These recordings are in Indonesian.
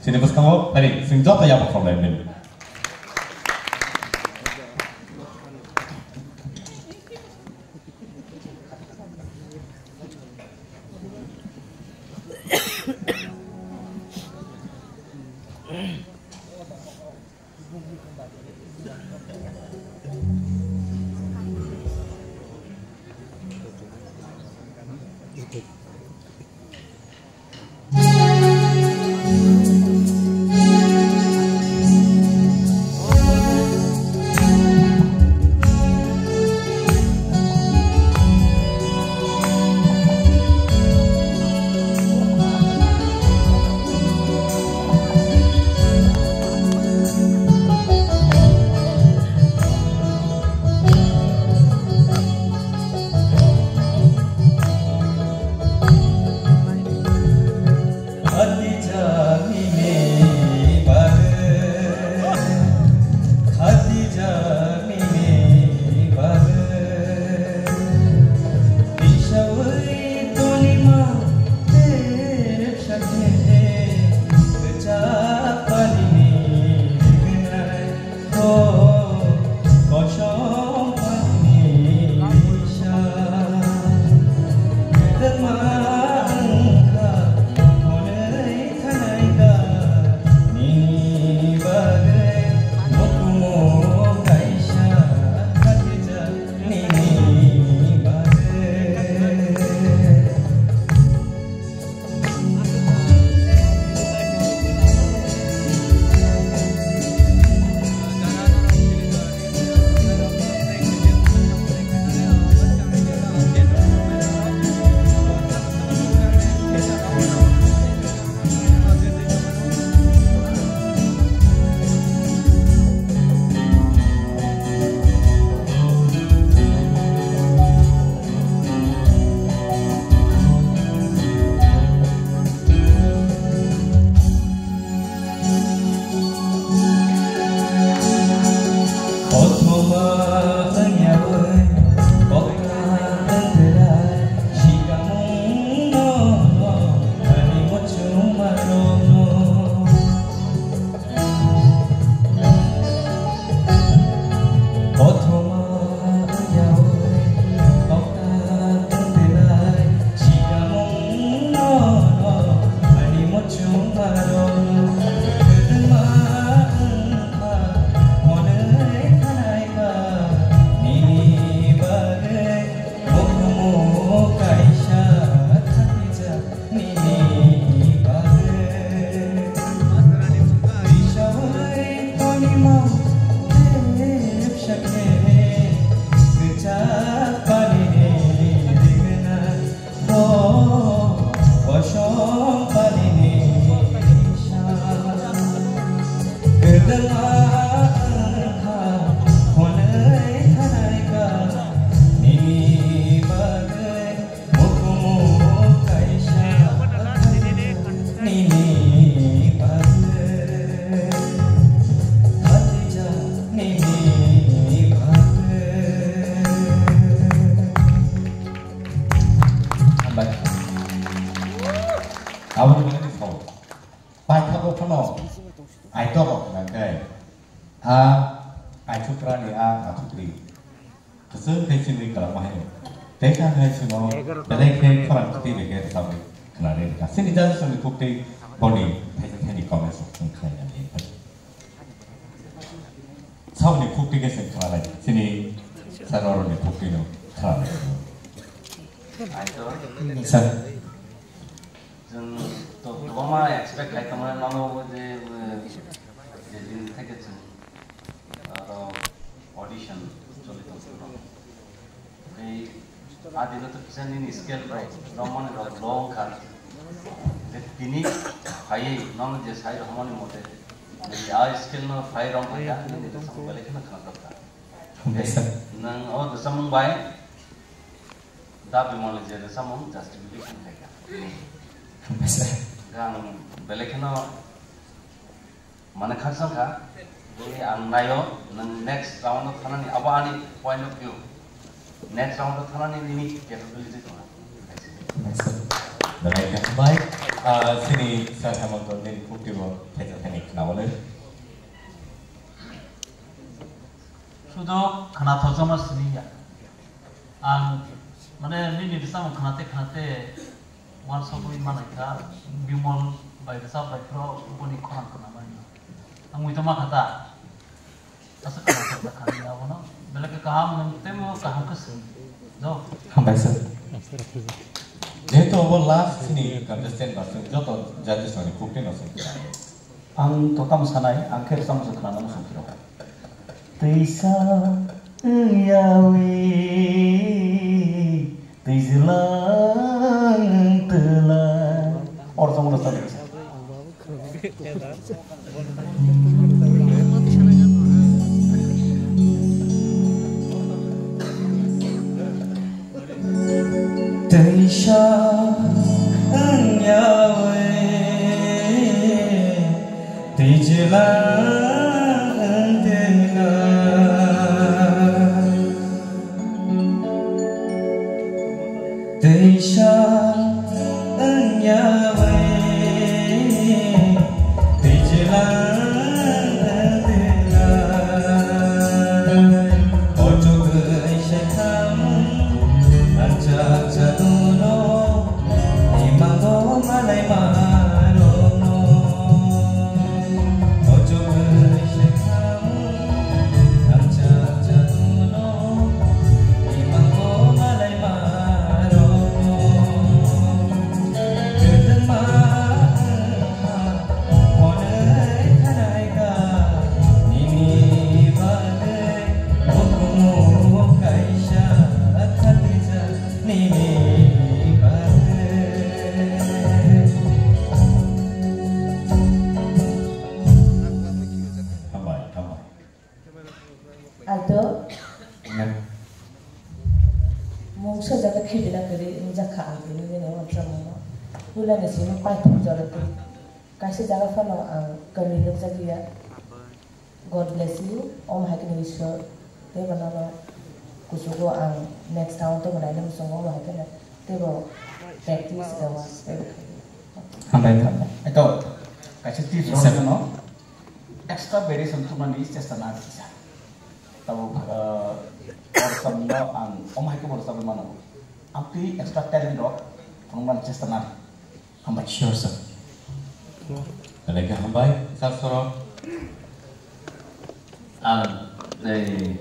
Sini bos kamu tadi sing jawab ya apa problem. Next round of point of view. Next round of capability. Baik. sini saya Hamilton din kuktibo peta teknik nawale. Sudah kena thosama sini ya. Mana ini bisa mengkanate one sopo mana kita bimol by the sub by pro boni koran kena mana. Ang itu mah kata. Asa kena kali ya wono. Bela ke kaham temo kaham kes. Jo. Hambai sir. Jeto वो last sini contestant basu joto judges wani kukti nasun. Ang totam sanai angker sama sekarang namun sukiro. Tisa yawi tizilang telah orang sama dasar. Tisa yawi tizilang telah Tisa yawi tizilang telah ojo geisha kamu ajak jaduno imango malai mano ojo geisha kamu ajak jaduno imango malai mano kedema onai kanaiga nini bade okumu kaisha khatija nini bade Hambai. Aldo, Ingat. mungsa jaga khidina kari jaka aldo ni ne wajah mana. Bulan ni sini pai tu jaga tu. Kasih jaga fana kami nak jaga. God bless you. Om hakin wisho. Te mana kusugo ang next round tu mana ni musuh om hakin. Te bo practice gawa. Hambai. Ito kasi tips no extra variation tu mandi chesta na bisa. Tahu orang no ang om hai ke orang mana. Ampi extra talent dok orang chesta na. Hambai sure sir. Balaika hambai sasoro.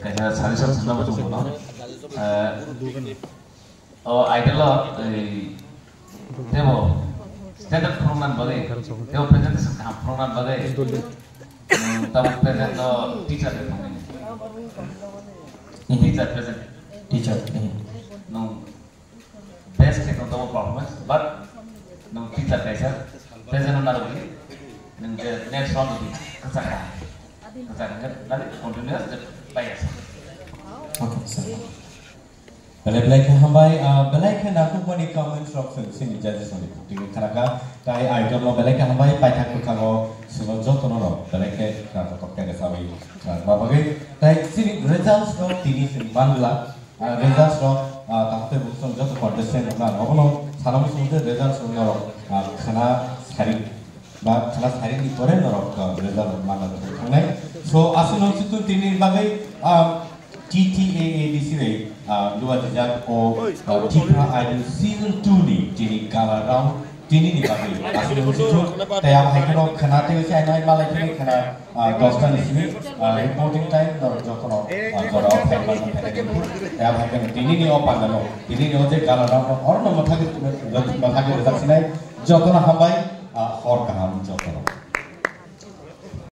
Kaisa sari sab sanda macam mana? Oh, idol lah. Demo stand up program bagai, demo presentation program bagai. Tahu present lo teacher itu. Teacher present. Teacher. No best kita tahu performance, but no teacher kaisa present mana lagi? Next round itu kesakan. Nanti continuous bias. Okay sir. Balaika hambai balaika naku mani comment option sini judges wani kukti karaka tai idol lo balaika hambai pai thak kago suno joto no balaika kata tokke sawi babagai tai sini results no tini sini manla results no takte buson joto contestant na ogono sanamu sumde results no khana sari ba khana sari ni pore no result mana thangna so asino situ tini bagai TTAADC dua jejak Tipra Idol Season 2 ni jadi kala round tini ni bagi asli musuh tayang haikano kena tewi si ainai malai kini kena dostan di sini reporting time dor jokono jora pemban tayang haikano tini ni opan dano tini ni oje kala round orang no mathagi result sinai jokono hambai hor kaham jokono